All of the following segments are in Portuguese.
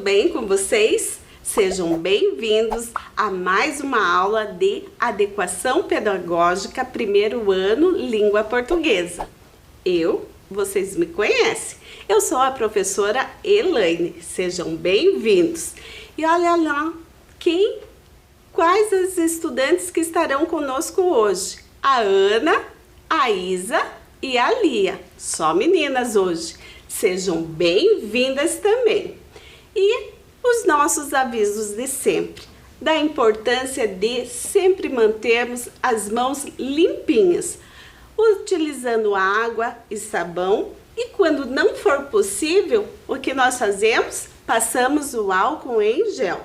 bem com vocês? Sejam bem-vindos a mais uma aula de Adequação Pedagógica, primeiro ano, Língua Portuguesa. Vocês me conhecem, eu sou a professora Elaine, sejam bem-vindos. E olha lá, quais as estudantes que estarão conosco hoje? A Ana, a Isa e a Lia, só meninas hoje. Sejam bem-vindas também. E os nossos avisos de sempre, da importância de sempre mantermos as mãos limpinhas, utilizando água e sabão, e quando não for possível, o que nós fazemos? Passamos o álcool em gel.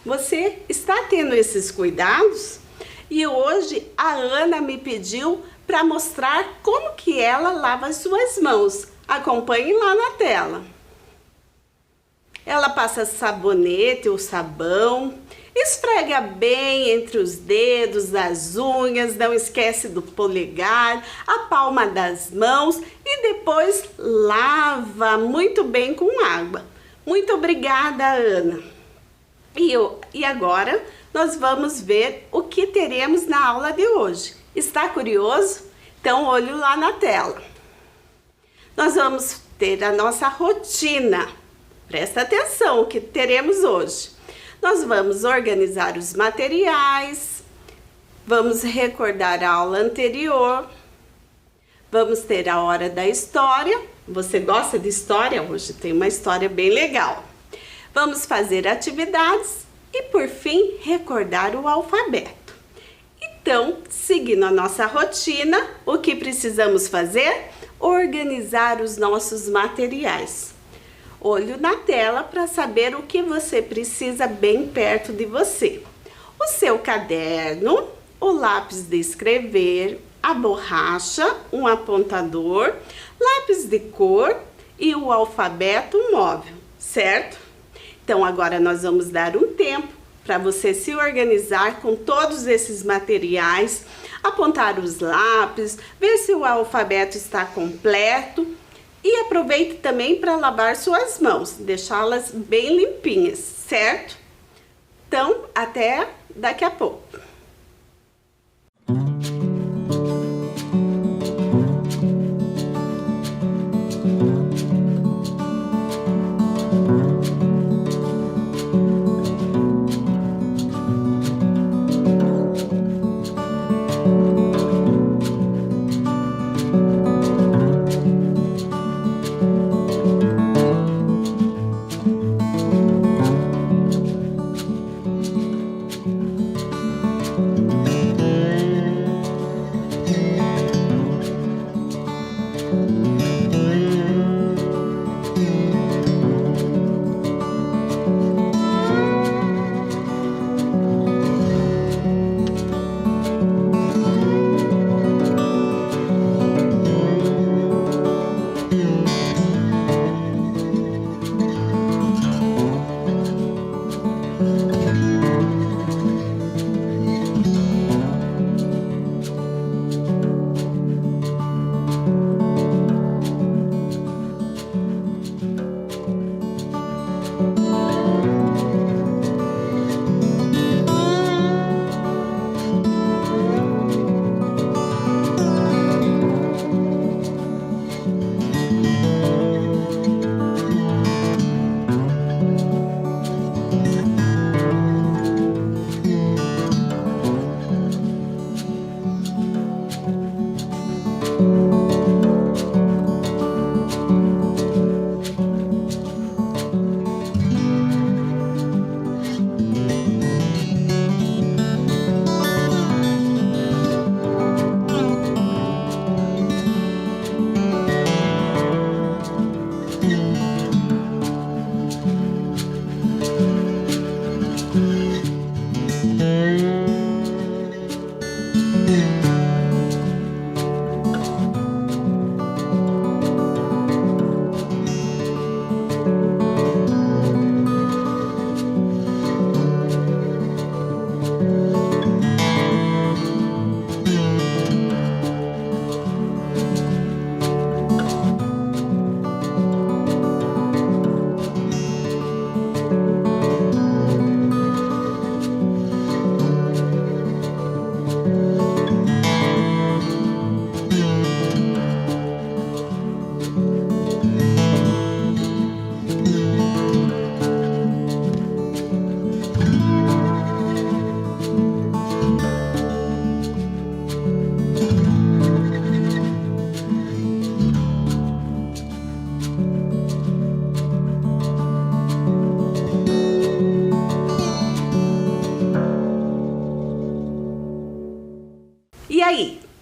Você está tendo esses cuidados? E hoje a Ana me pediu para mostrar como que ela lava as suas mãos. Acompanhe lá na tela. Ela passa sabonete ou sabão, esfrega bem entre os dedos, as unhas, não esquece do polegar, a palma das mãos e depois lava muito bem com água. Muito obrigada, Ana. E agora nós vamos ver o que teremos na aula de hoje. Está curioso? Então, olho lá na tela. Nós vamos ter a nossa rotina. Presta atenção o que teremos hoje. Nós vamos organizar os materiais, vamos recordar a aula anterior, vamos ter a hora da história. Você gosta de história? Hoje tem uma história bem legal. Vamos fazer atividades e, por fim, recordar o alfabeto. Então, seguindo a nossa rotina, o que precisamos fazer? Organizar os nossos materiais. Olho na tela para saber o que você precisa bem perto de você. O seu caderno, o lápis de escrever, a borracha, um apontador, lápis de cor e o alfabeto móvel, certo? Então agora nós vamos dar um tempo para você se organizar com todos esses materiais, apontar os lápis, ver se o alfabeto está completo e aproveite também para lavar suas mãos, deixá-las bem limpinhas, certo? Então, até daqui a pouco.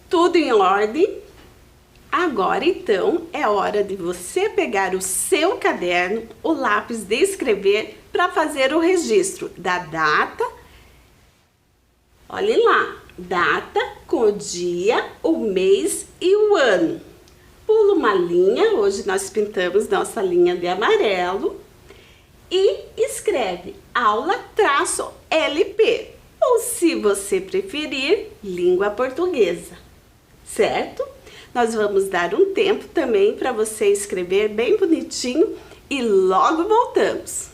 Tudo em ordem? Agora então é hora de você pegar o seu caderno, o lápis de escrever para fazer o registro da data. Olhem lá, data com o dia, o mês e o ano. Pula uma linha, hoje nós pintamos nossa linha de amarelo e escreve aula-LP, ou se você preferir, língua portuguesa, certo? Nós vamos dar um tempo também para você escrever bem bonitinho e logo voltamos.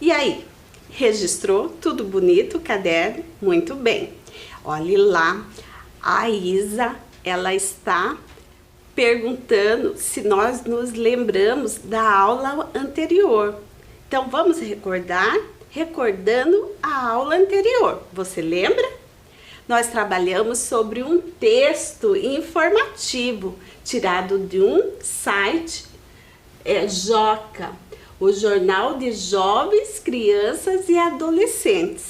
E aí, registrou tudo bonito o caderno? Muito bem. Olhe lá, a Isa, ela está perguntando se nós nos lembramos da aula anterior. Então vamos recordar, recordando a aula anterior. Você lembra? Nós trabalhamos sobre um texto informativo tirado de um site, Joca, o Jornal de Jovens, Crianças e Adolescentes.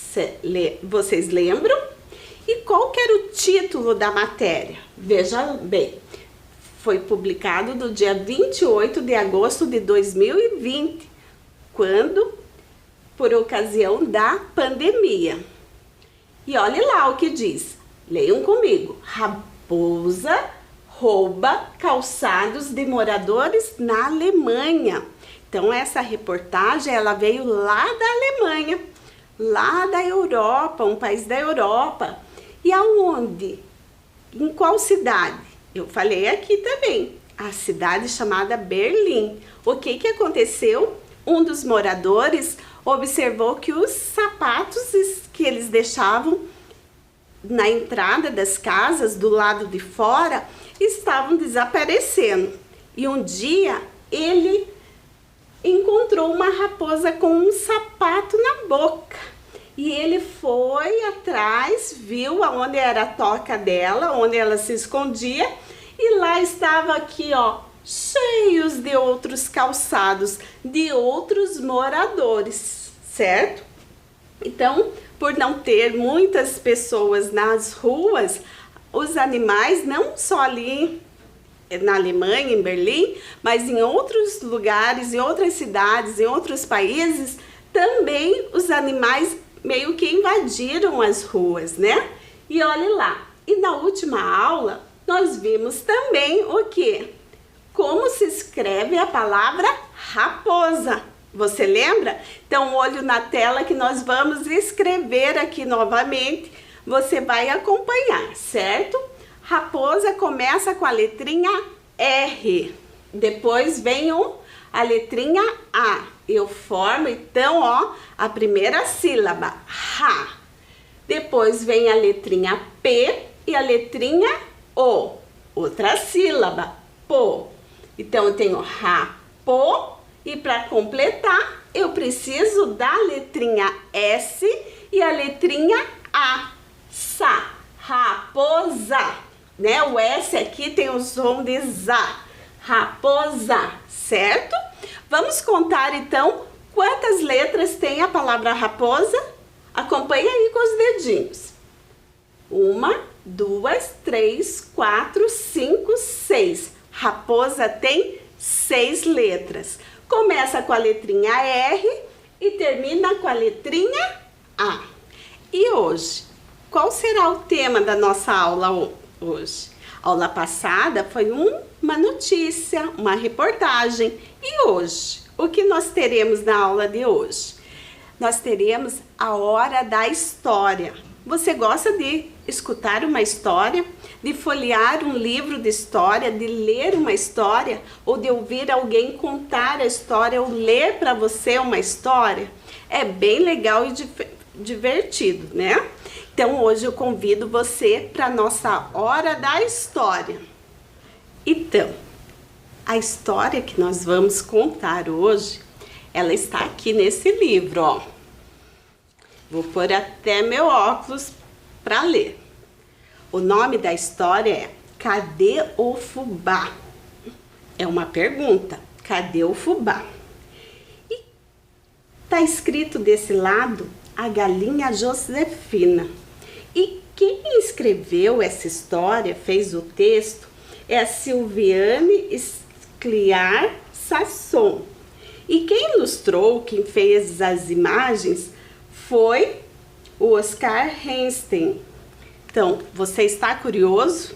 Vocês lembram? E qual que era o título da matéria? Veja bem, foi publicado no dia 28 de agosto de 2020, quando, por ocasião da pandemia. E olhe lá o que diz. Leiam comigo. Raposa rouba calçados de moradores na Alemanha. Então essa reportagem, ela veio lá da Alemanha, lá da Europa, um país da Europa. E aonde? Em qual cidade? Eu falei aqui também, a cidade chamada Berlim. O que que aconteceu? Um dos moradores observou que os sapatos que eles deixavam na entrada das casas, do lado de fora, estavam desaparecendo. E um dia ele encontrou uma raposa com um sapato na boca. E ele foi atrás, viu aonde era a toca dela, onde ela se escondia, e lá estava aqui, ó, cheios de outros calçados, de outros moradores, certo? Então, por não ter muitas pessoas nas ruas, os animais, não só ali na Alemanha, em Berlim, mas em outros lugares, em outras cidades, em outros países, também os animais meio que invadiram as ruas, né? E olhe lá, e na última aula nós vimos também o quê? Como se escreve a palavra raposa. Você lembra? Então, olho na tela que nós vamos escrever aqui novamente. Você vai acompanhar, certo? Raposa começa com a letrinha R. Depois vem a letrinha A. Eu formo, então, ó, a primeira sílaba, ra. Depois vem a letrinha P e a letrinha O. Outra sílaba, po. Então, eu tenho rapo. E para completar, eu preciso da letrinha S e a letrinha A. Sa, raposa, né? O S aqui tem o som de za, raposa, certo? Vamos contar então quantas letras tem a palavra raposa? Acompanha aí com os dedinhos. 1, 2, 3, 4, 5, 6. Raposa tem 6 letras. Começa com a letrinha R e termina com a letrinha A. E hoje, qual será o tema da nossa aula hoje? A aula passada foi uma notícia, uma reportagem. E hoje, o que nós teremos na aula de hoje? Nós teremos a hora da história. Você gosta de escutar uma história, de folhear um livro de história, de ler uma história, ou de ouvir alguém contar a história ou ler para você uma história? É bem legal e divertido, né? Então hoje eu convido você para a nossa hora da história. Então, a história que nós vamos contar hoje, ela está aqui nesse livro, ó. Vou pôr até meu óculos para ler. O nome da história é Cadê o Fubá? É uma pergunta. Cadê o fubá? E tá escrito desse lado a galinha Josefina. E quem escreveu essa história, fez o texto, é a Silviane Scliar Sasson. E quem ilustrou, quem fez as imagens, foi o Oscar Renstein. Então, você está curioso?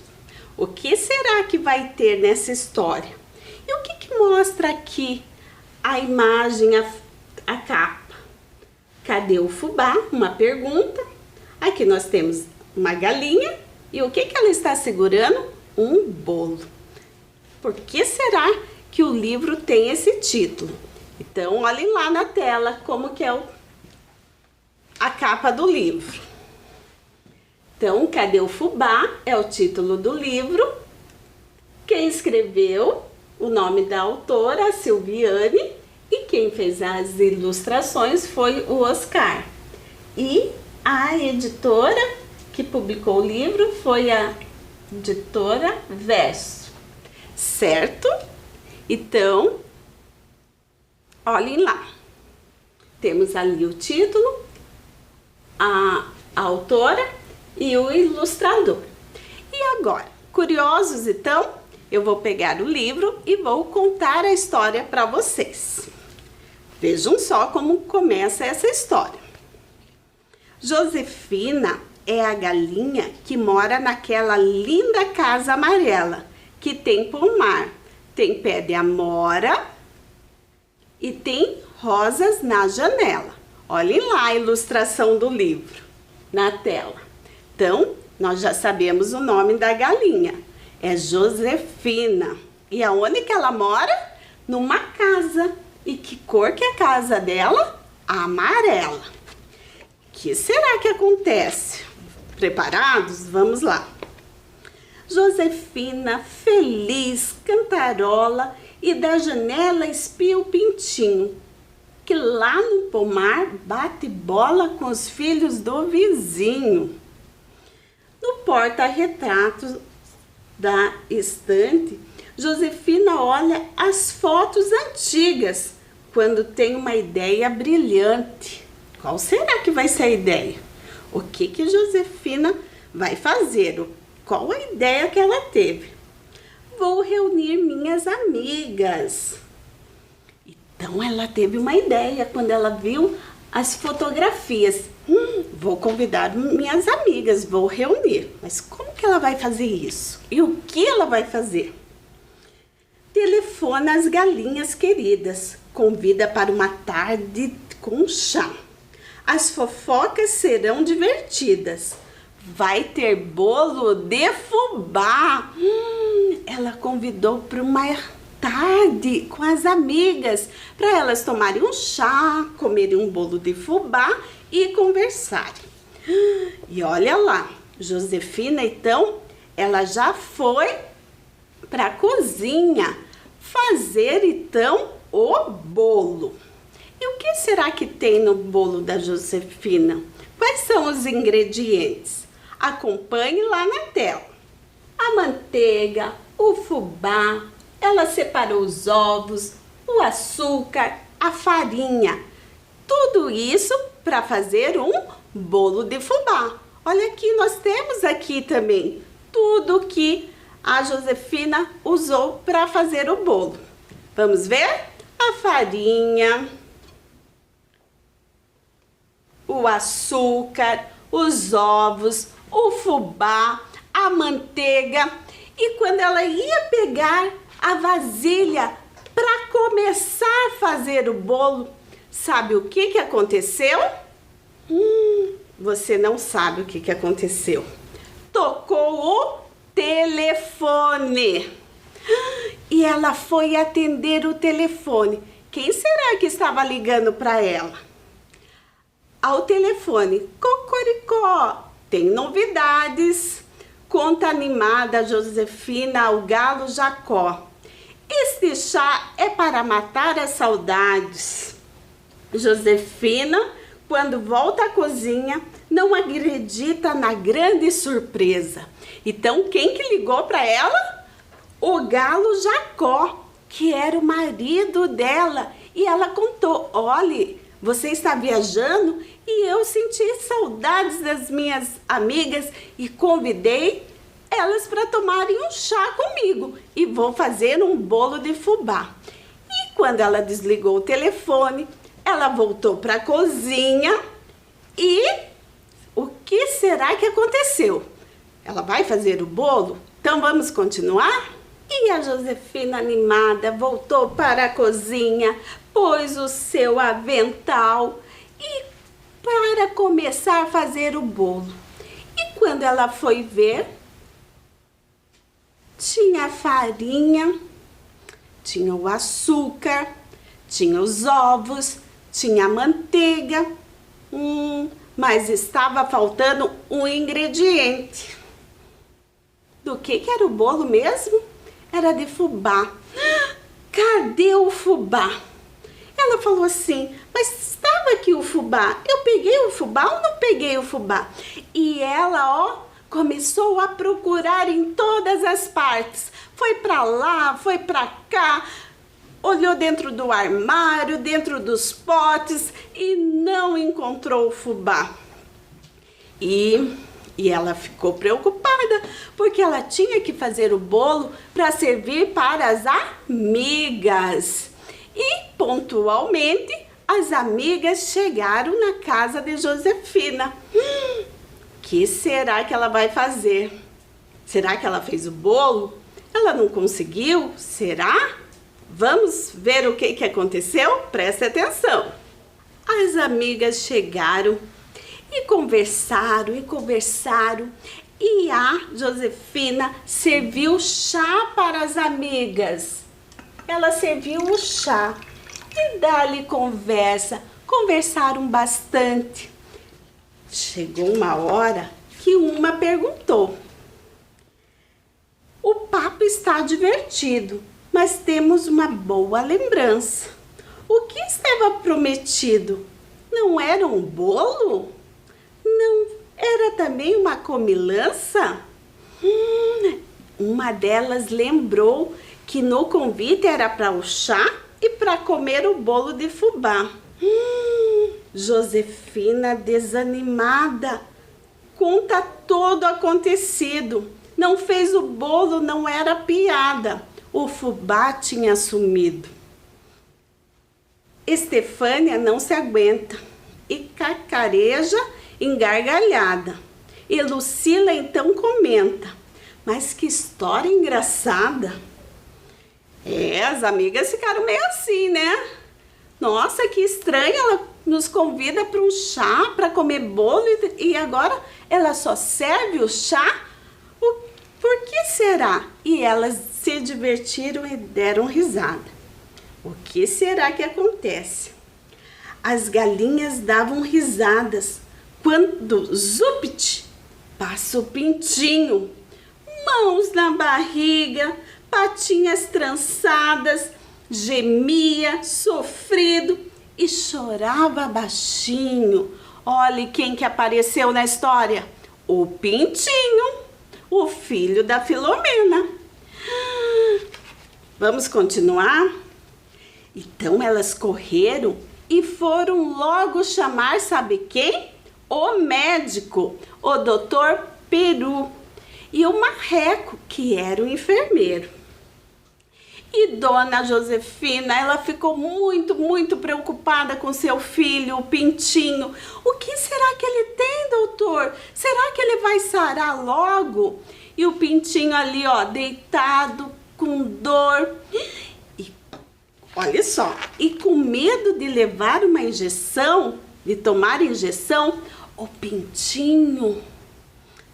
O que será que vai ter nessa história? E o que mostra aqui a imagem, a capa? Cadê o fubá? Uma pergunta. Aqui nós temos uma galinha. E o que ela está segurando? Um bolo. Por que será que o livro tem esse título? Então, olhem lá na tela como que é a capa do livro. Então, Cadê o Fubá? É o título do livro. Quem escreveu? O nome da autora, a Silviane. E quem fez as ilustrações foi o Oscar. E a editora que publicou o livro foi a editora Verso. Certo? Então, olhem lá. Temos ali o título, a autora e o ilustrador. E agora, curiosos então, eu vou pegar o livro e vou contar a história para vocês. Vejam só como começa essa história. Josefina é a galinha que mora naquela linda casa amarela que tem pomar, tem pé de amora e tem rosas na janela. Olhem lá a ilustração do livro na tela. Então, nós já sabemos o nome da galinha. É Josefina. E aonde que ela mora? Numa casa. E que cor que é a casa dela? Amarela. O que será que acontece? Preparados? Vamos lá. Josefina, feliz, cantarola e da janela espia o pintinho, que lá no pomar bate bola com os filhos do vizinho. No porta-retratos da estante, Josefina olha as fotos antigas quando tem uma ideia brilhante. Qual será que vai ser a ideia? O que Josefina vai fazer? Qual a ideia que ela teve? Vou reunir minhas amigas. Então ela teve uma ideia quando ela viu as fotografias. Vou convidar minhas amigas, vou reunir. Mas como que ela vai fazer isso? E o que ela vai fazer? Telefona as galinhas queridas, convida para uma tarde com chá. As fofocas serão divertidas. Vai ter bolo de fubá. Ela convidou para uma tarde com as amigas, para elas tomarem um chá, comerem um bolo de fubá e conversarem. E olha lá, Josefina, então, ela já foi para a cozinha fazer, então, o bolo. E o que será que tem no bolo da Josefina? Quais são os ingredientes? Acompanhe lá na tela. A manteiga, o fubá, ela separou os ovos, o açúcar, a farinha. Tudo isso para fazer um bolo de fubá. Olha aqui, nós temos aqui também tudo que a Josefina usou para fazer o bolo. Vamos ver? A farinha, o açúcar, os ovos, o fubá, a manteiga. E quando ela ia pegar a vasilha para começar a fazer o bolo, sabe o que aconteceu? Você não sabe o que aconteceu. Tocou o telefone. E ela foi atender o telefone. Quem será que estava ligando para ela? Ao telefone, cocoricó, tem novidades. Conta animada Josefina ao galo Jacó. Este chá é para matar as saudades. Josefina, quando volta à cozinha, não acredita na grande surpresa. Então, quem que ligou para ela? O galo Jacó, que era o marido dela. E ela contou, olhe, você está viajando e eu senti saudades das minhas amigas e convidei elas para tomarem um chá comigo e vou fazer um bolo de fubá. E quando ela desligou o telefone, ela voltou para a cozinha e o que será que aconteceu? Ela vai fazer o bolo? Então vamos continuar? E a Josefina, animada, voltou para a cozinha, pôs o seu avental e para começar a fazer o bolo. E quando ela foi ver, tinha a farinha, tinha o açúcar, tinha os ovos, tinha a manteiga, mas estava faltando um ingrediente. Do que era o bolo mesmo? Era de fubá. Cadê o fubá? Ela falou assim, mas estava aqui o fubá. Eu peguei o fubá ou não peguei o fubá? E ela, começou a procurar em todas as partes. Foi para lá, foi para cá, olhou dentro do armário, dentro dos potes e não encontrou o fubá. E ela ficou preocupada, porque ela tinha que fazer o bolo para servir para as amigas. E, pontualmente, as amigas chegaram na casa de Josefina. O que será que ela vai fazer? Será que ela fez o bolo? Ela não conseguiu? Será? Vamos ver o que aconteceu? Preste atenção. As amigas chegaram e conversaram e a Josefina serviu chá para as amigas. Ela serviu o chá e dali conversaram bastante. Chegou uma hora que uma perguntou: o papo está divertido, mas temos uma boa lembrança. O que estava prometido? Não era um bolo? Não era também uma comilança? Uma delas lembrou que no convite era para o chá e para comer o bolo de fubá. Josefina, desanimada, conta todo o acontecido. Não fez o bolo, não era piada. O fubá tinha sumido. Estefânia não se aguenta e cacareja engargalhada. E Lucila então comenta: mas que história engraçada. As amigas ficaram meio assim, né? Nossa, que estranho, ela nos convida para um chá, para comer bolo e agora ela só serve o chá? Por que será? E elas se divertiram e deram risada. O que será que acontece? As galinhas davam risadas quando, zupt, passa o pintinho. Mãos na barriga, patinhas trançadas, gemia, sofrido e chorava baixinho. Olhe quem que apareceu na história. O Pintinho, o filho da Filomena. Vamos continuar? Então elas correram e foram logo chamar, sabe quem? O médico, o doutor Peru, e o Marreco, que era o enfermeiro. E Dona Josefina, ela ficou muito preocupada com seu filho, o Pintinho. O que será que ele tem, doutor? Será que ele vai sarar logo? E o Pintinho ali, ó, deitado, com dor. E olha só, e com medo de levar uma injeção, de tomar injeção, o Pintinho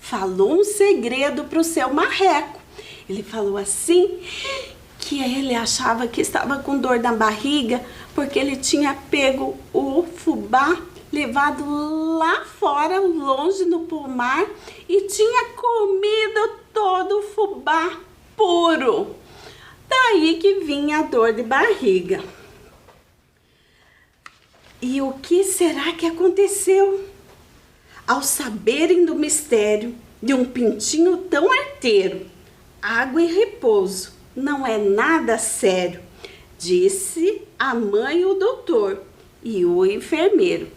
falou um segredo para o seu Marreco. Ele falou assim que ele achava que estava com dor na barriga porque ele tinha pego o fubá, levado lá fora, longe no pomar, e tinha comido todo o fubá puro. Daí que vinha a dor de barriga. E o que será que aconteceu? Ao saberem do mistério de um pintinho tão arteiro, água e repouso não é nada sério, disse a mãe e o doutor e o enfermeiro.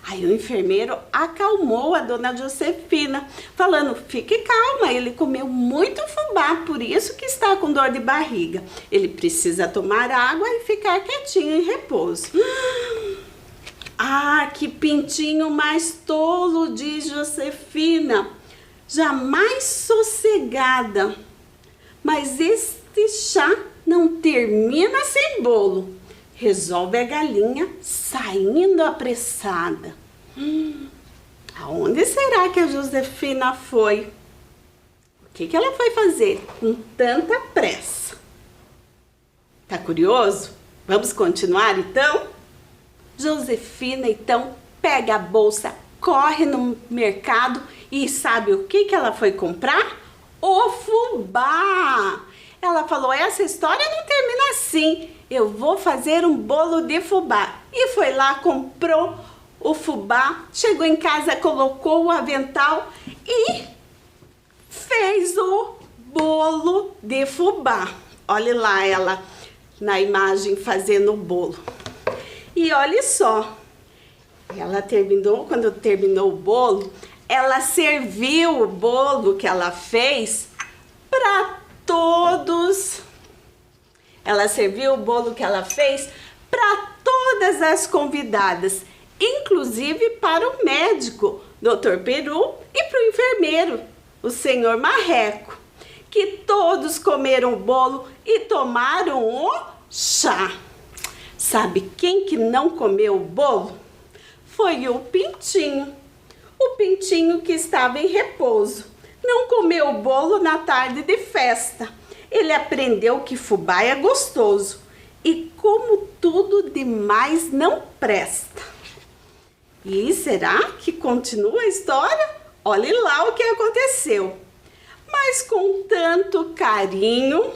Aí o enfermeiro acalmou a Dona Josefina, falando: fique calma, ele comeu muito fubá, por isso que está com dor de barriga. Ele precisa tomar água e ficar quietinho em repouso. Ah, que pintinho mais tolo, diz Josefina, jamais sossegada. Mas este chá não termina sem bolo, resolve a galinha saindo apressada. Aonde será que a Josefina foi? O que ela foi fazer com tanta pressa? Tá curioso? Vamos continuar então? Josefina então pega a bolsa, corre no mercado e sabe o que ela foi comprar? O fubá! Ela falou: essa história não termina assim, eu vou fazer um bolo de fubá. E foi lá, comprou o fubá, chegou em casa, colocou o avental e fez o bolo de fubá. Olha lá ela na imagem fazendo o bolo. E olha só, ela terminou, quando terminou o bolo, ela serviu o bolo que ela fez para todos. Ela serviu o bolo que ela fez para todas as convidadas, inclusive para o médico, Dr. Peru, e para o enfermeiro, o senhor Marreco, que todos comeram o bolo e tomaram o chá. Sabe quem que não comeu o bolo? Foi o Pintinho. O Pintinho que estava em repouso. Não comeu o bolo na tarde de festa. Ele aprendeu que fubá é gostoso. E como tudo demais não presta. E será que continua a história? Olhe lá o que aconteceu. Mas com tanto carinho,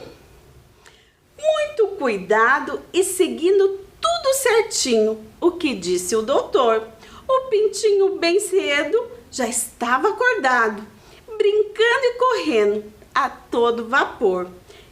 muito cuidado e seguindo tudo certinho o que disse o doutor, o pintinho bem cedo já estava acordado, brincando e correndo a todo vapor.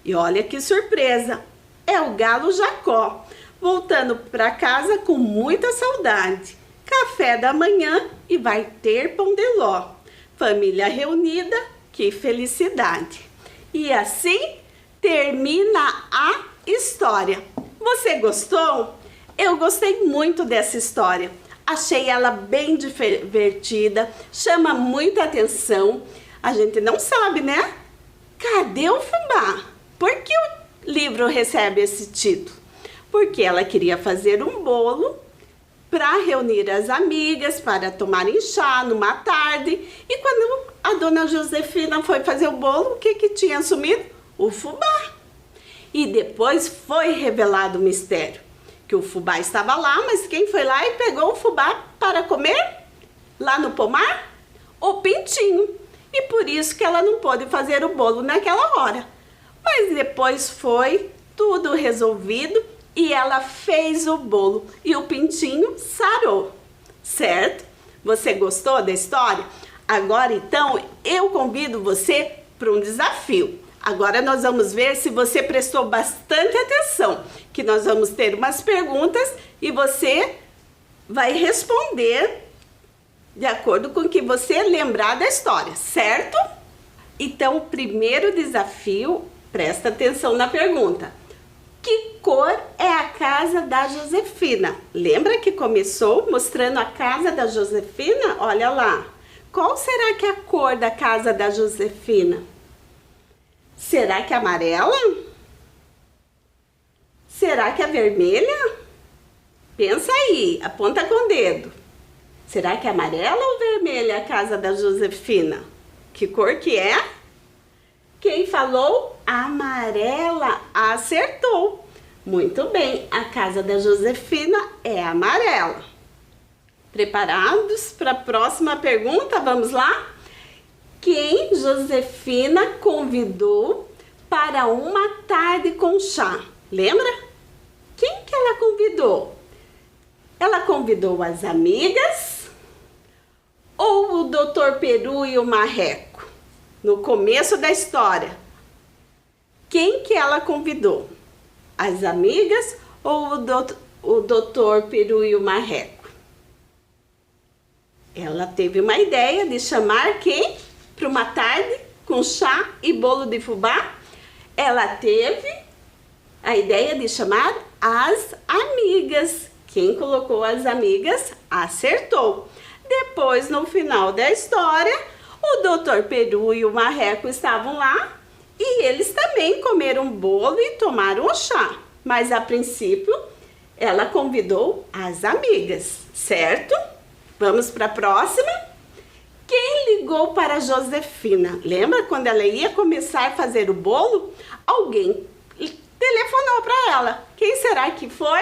E olha que surpresa, é o galo Jacó, voltando para casa com muita saudade. Café da manhã e vai ter pão de ló. Família reunida, que felicidade. E assim termina a história. Você gostou? Eu gostei muito dessa história. Achei ela bem divertida, chama muita atenção. A gente não sabe, né? Cadê o fubá? Por que o livro recebe esse título? Porque ela queria fazer um bolo para reunir as amigas, para tomarem chá numa tarde. E quando a dona Josefina foi fazer o bolo, o que tinha sumido? O fubá. E depois foi revelado o mistério, que o fubá estava lá, mas quem foi lá e pegou o fubá para comer? Lá no pomar? O pintinho. E por isso que ela não pôde fazer o bolo naquela hora. Mas depois foi tudo resolvido e ela fez o bolo e o pintinho sarou, certo? Você gostou da história? Agora então eu convido você para um desafio. Agora nós vamos ver se você prestou bastante atenção, que nós vamos ter umas perguntas e você vai responder de acordo com o que você lembrar da história, certo? Então o primeiro desafio, presta atenção na pergunta. Que cor é a casa da Josefina? Lembra que começou mostrando a casa da Josefina? Olha lá. Qual será que é a cor da casa da Josefina? Será que é amarela? Será que é vermelha? Pensa aí, aponta com o dedo. Será que é amarela ou vermelha a casa da Josefina? Que cor que é? Quem falou? Amarela. Acertou. Muito bem, a casa da Josefina é amarela. Preparados para a próxima pergunta? Vamos lá? Quem Josefina convidou para uma tarde com chá? Lembra? Quem que ela convidou? Ela convidou as amigas ou o Dr. Peru e o Marreco? No começo da história, quem que ela convidou? As amigas ou o Dr. Peru e o Marreco? Ela teve uma ideia de chamar quem para uma tarde com chá e bolo de fubá? Ela teve a ideia de chamar as amigas. Quem colocou as amigas acertou. Depois, no final da história, o Dr. Peru e o Marreco estavam lá e eles também comeram bolo e tomaram o chá. Mas a princípio, ela convidou as amigas, certo? Vamos para a próxima? Quem ligou para a Josefina? Lembra quando ela ia começar a fazer o bolo? Alguém telefonou para ela. Quem será que foi?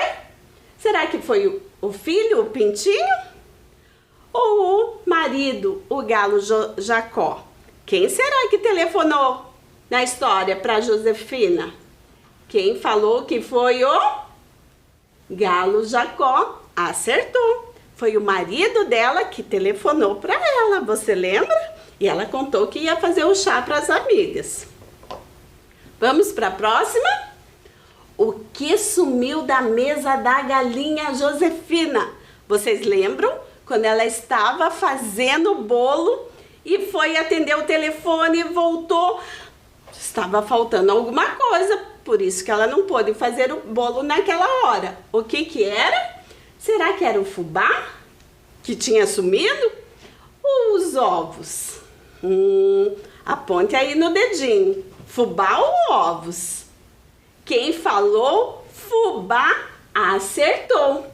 Será que foi o filho, o pintinho? Ou o marido, o galo Jacó? Quem será que telefonou na história para Josefina? Quem falou que foi o galo Jacó? Acertou. Foi o marido dela que telefonou para ela, você lembra? E ela contou que ia fazer o chá para as amigas. Vamos para a próxima? O que sumiu da mesa da galinha Josefina? Vocês lembram? Quando ela estava fazendo o bolo e foi atender o telefone e voltou, estava faltando alguma coisa, por isso que ela não pôde fazer o bolo naquela hora. O que que era? Será que era o fubá que tinha sumido? Ou os ovos? Aponte aí no dedinho. Fubá ou ovos? Quem falou fubá acertou.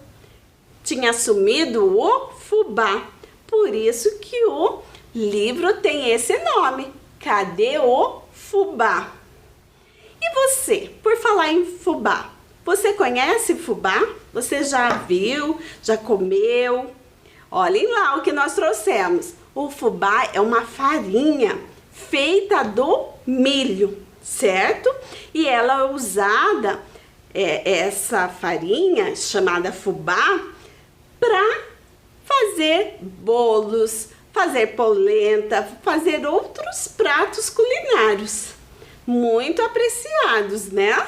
Tinha sumido o fubá. Por isso que o livro tem esse nome. Cadê o fubá? E você, por falar em fubá, você conhece fubá? Você já viu? Já comeu? Olhem lá o que nós trouxemos. O fubá é uma farinha feita do milho, certo? E ela é usada, essa farinha chamada fubá, para fazer bolos, fazer polenta, fazer outros pratos culinários muito apreciados, né?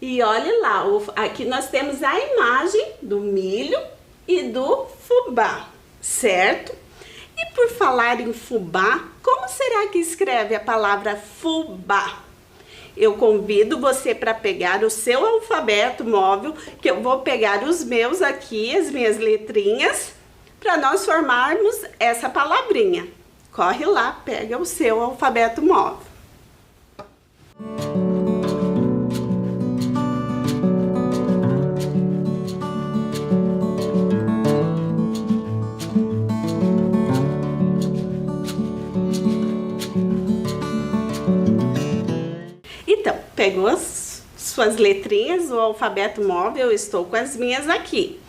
E olha lá, aqui nós temos a imagem do milho e do fubá, certo? E por falar em fubá, como será que escreve a palavra fubá? Eu convido você para pegar o seu alfabeto móvel, que eu vou pegar os meus aqui, as minhas letrinhas, para nós formarmos essa palavrinha. Corre lá, pega o seu alfabeto móvel. Então, pegou as suas letrinhas, o alfabeto móvel, eu estou com as minhas aqui.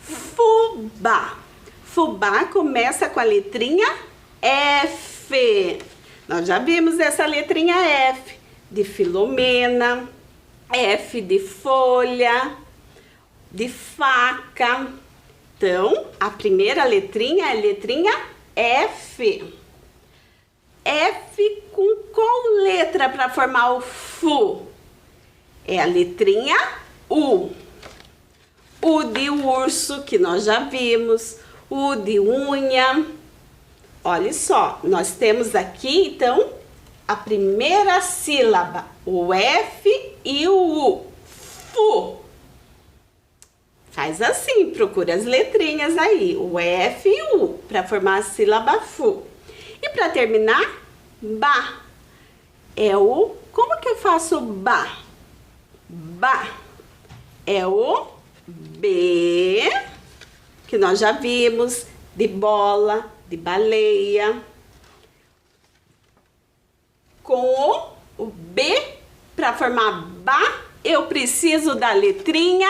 Fubá. Fubá começa com a letrinha F. Nós já vimos essa letrinha F de Filomena, F de folha, de faca. Então, a primeira letrinha é a letrinha F. F com qual letra para formar o FU? É a letrinha U. U de urso, que nós já vimos. U de unha. Olha só, nós temos aqui, então, a primeira sílaba, o F e o U. Fu. Faz assim, procura as letrinhas aí, o F e o U, para formar a sílaba Fu. E para terminar, Ba. É o... Como que eu faço Ba? Ba. É o B, que nós já vimos, de bola, de baleia. Com o B, para formar Ba, eu preciso da letrinha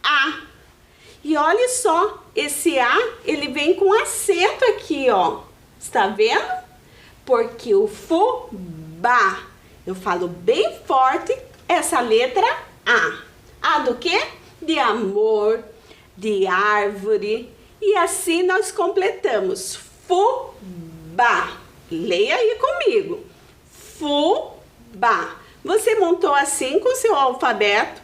A. E olha só, esse A, ele vem com acento aqui, ó. Está vendo? Porque o fubá, eu falo bem forte essa letra A. A do quê? De amor, de árvore. E assim nós completamos. Fubá. Leia aí comigo. Fubá. Você montou assim com o seu alfabeto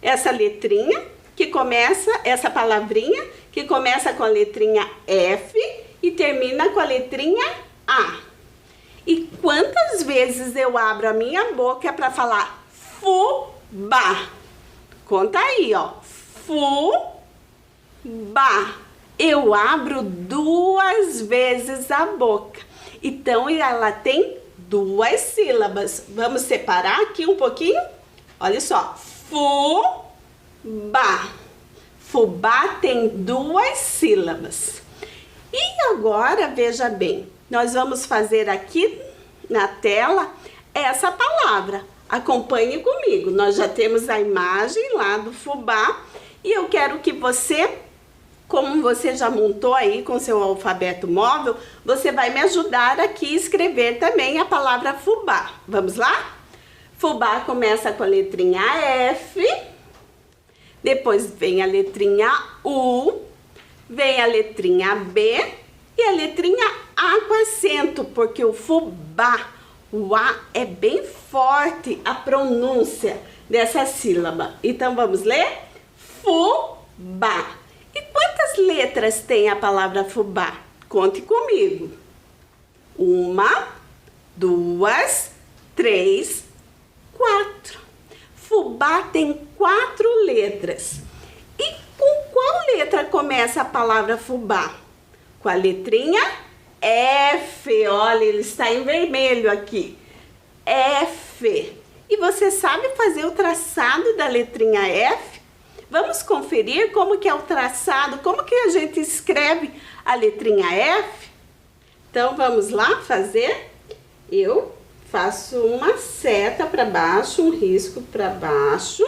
essa letrinha que começa, essa palavrinha que começa com a letrinha F e termina com a letrinha A. E quantas vezes eu abro a minha boca para falar fubá? Conta aí, ó. Fubá. Eu abro 2 vezes a boca. Então, ela tem 2 sílabas. Vamos separar aqui um pouquinho? Olha só. Fubá. Fubá tem 2 sílabas. E agora, veja bem, nós vamos fazer aqui na tela essa palavra. Acompanhe comigo. Nós já temos a imagem lá do fubá e eu quero que você, como você já montou aí com seu alfabeto móvel, você vai me ajudar aqui a escrever também a palavra fubá. Vamos lá? Fubá começa com a letrinha F, depois vem a letrinha U, vem a letrinha B e a letrinha A com acento, porque o fubá, o A é bem forte a pronúncia dessa sílaba. Então vamos ler? Fubá. E quantas letras tem a palavra fubá? Conte comigo. 1, 2, 3, 4. Fubá tem 4 letras. E com qual letra começa a palavra fubá? Com a letrinha F. Olha, ele está em vermelho aqui. F. E você sabe fazer o traçado da letrinha F? Vamos conferir como que é o traçado, como que a gente escreve a letrinha F? Então, vamos lá fazer? Eu faço uma seta para baixo, um risco para baixo.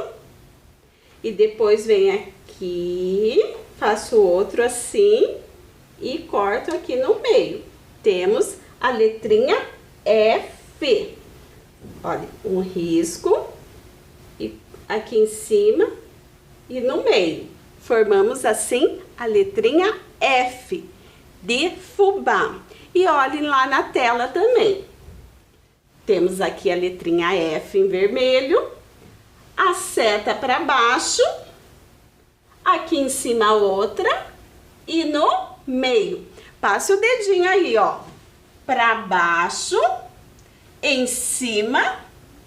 E depois venho aqui, faço outro assim e corto aqui no meio. temos a letrinha F. Olha, um risco e aqui em cima e no meio. Formamos assim a letrinha F de fubá. E olhem lá na tela também. Temos aqui a letrinha F em vermelho, a seta para baixo, aqui em cima outra e no meio. Passe o dedinho aí, ó, para baixo, em cima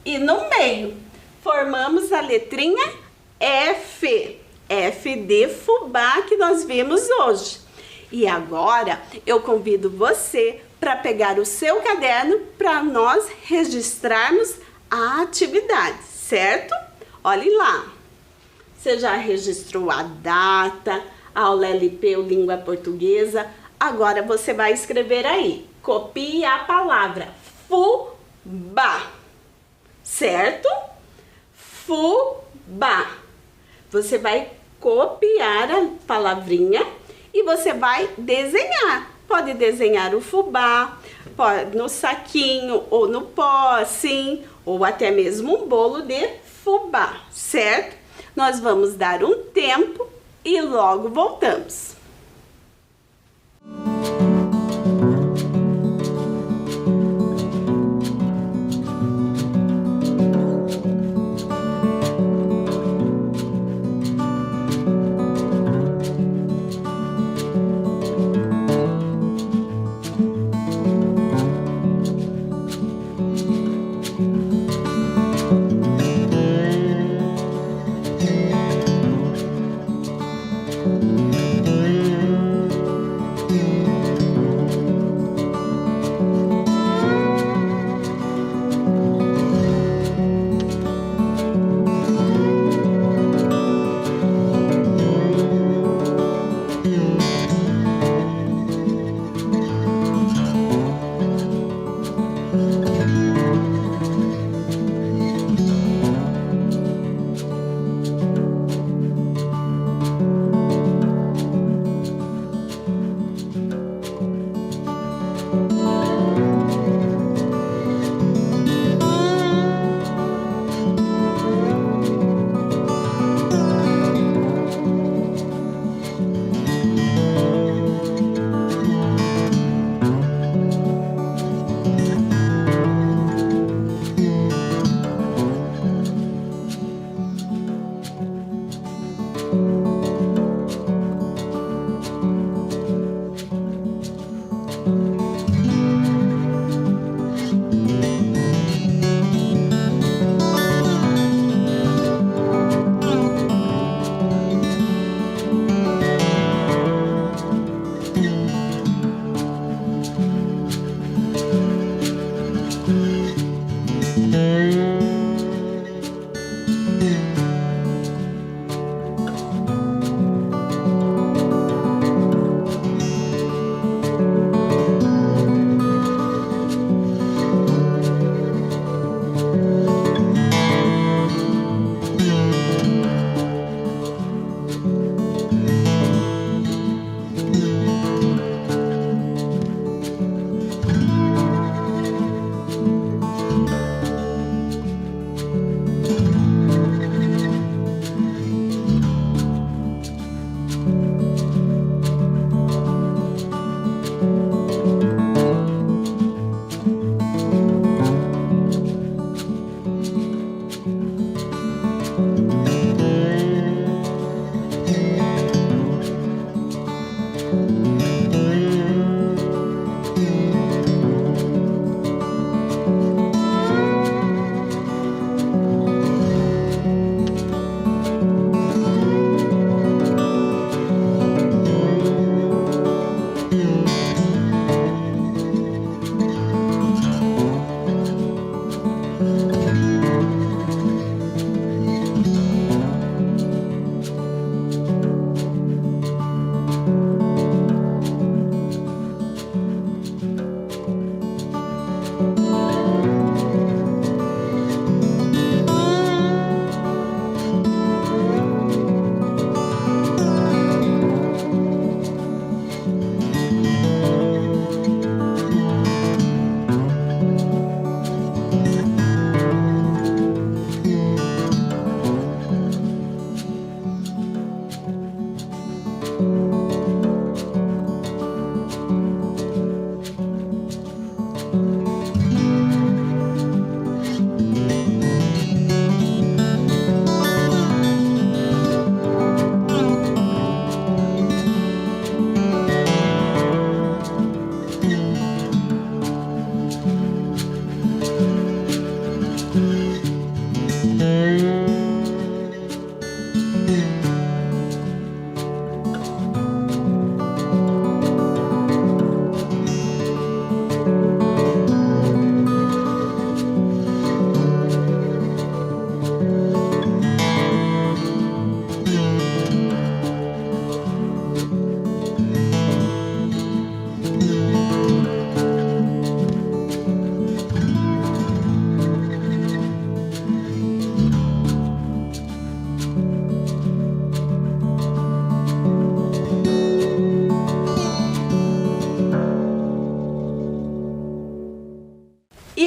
e no meio. Formamos a letrinha F, F de fubá que nós vimos hoje. E agora eu convido você para pegar o seu caderno para nós registrarmos a atividade, certo? Olhe lá. Você já registrou a data, a aula LP ou língua portuguesa? Agora você vai escrever aí. Copie a palavra fubá, certo? Fubá. Você vai copiar a palavrinha e você vai desenhar. Pode desenhar o fubá, pode no saquinho ou no pó, assim, ou até mesmo um bolo de fubá, certo? Nós vamos dar um tempo e logo voltamos.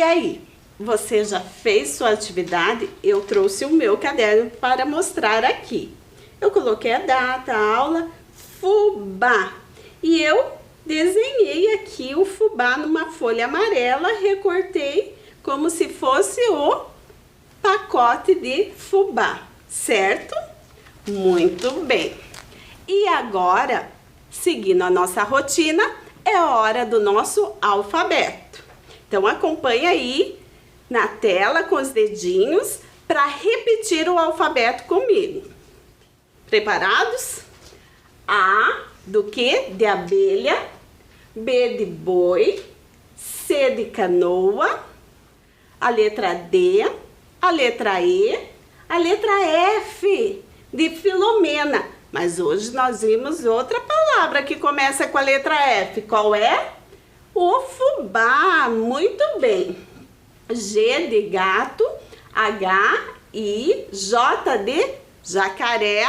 aí, você já fez sua atividade? Eu trouxe o meu caderno para mostrar aqui. Eu coloquei a data, a aula, fubá. E eu desenhei aqui o fubá numa folha amarela, recortei como se fosse o pacote de fubá, certo? Muito bem. E agora, seguindo a nossa rotina, é hora do nosso alfabeto. Então acompanha aí na tela com os dedinhos para repetir o alfabeto comigo. Preparados? A do que? De abelha. B de boi. C de canoa. A letra D. A letra E. A letra F de Filomena. Mas hoje nós vimos outra palavra que começa com a letra F. Qual é? O fubá. Muito bem. G de gato. H, I, J de jacaré.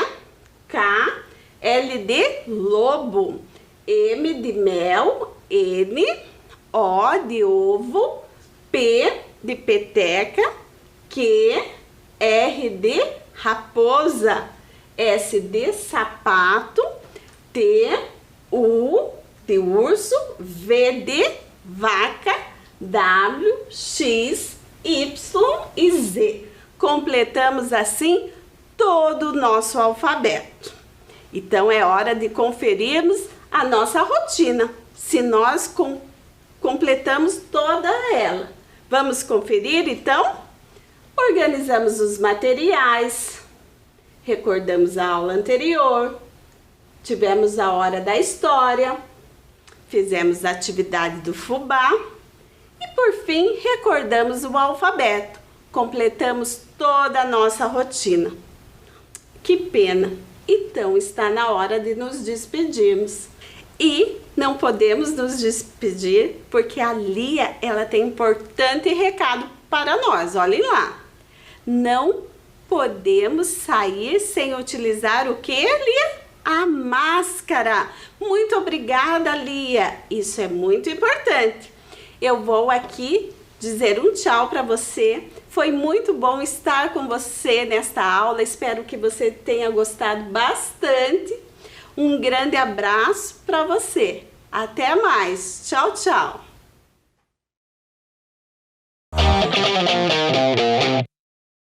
K, L de lobo. M de mel. N, O de ovo. P de peteca. Q, R de raposa. S de sapato. T, U de urso. V de vaca. W, X, Y e Z. Completamos assim todo o nosso alfabeto. Então é hora de conferirmos a nossa rotina, se nós completamos toda ela. Vamos conferir então? Organizamos os materiais, recordamos a aula anterior, tivemos a hora da história, fizemos a atividade do fubá e por fim recordamos o alfabeto. Completamos toda a nossa rotina. Que pena! Então está na hora de nos despedirmos. E não podemos nos despedir porque a Lia, ela tem um importante recado para nós. Olhem lá. Não podemos sair sem utilizar o que, Lia? A máscara. Muito obrigada, Lia. Isso é muito importante. Eu vou aqui dizer um tchau para você. Foi muito bom estar com você nesta aula. Espero que você tenha gostado bastante. Um grande abraço para você. Até mais. Tchau, tchau.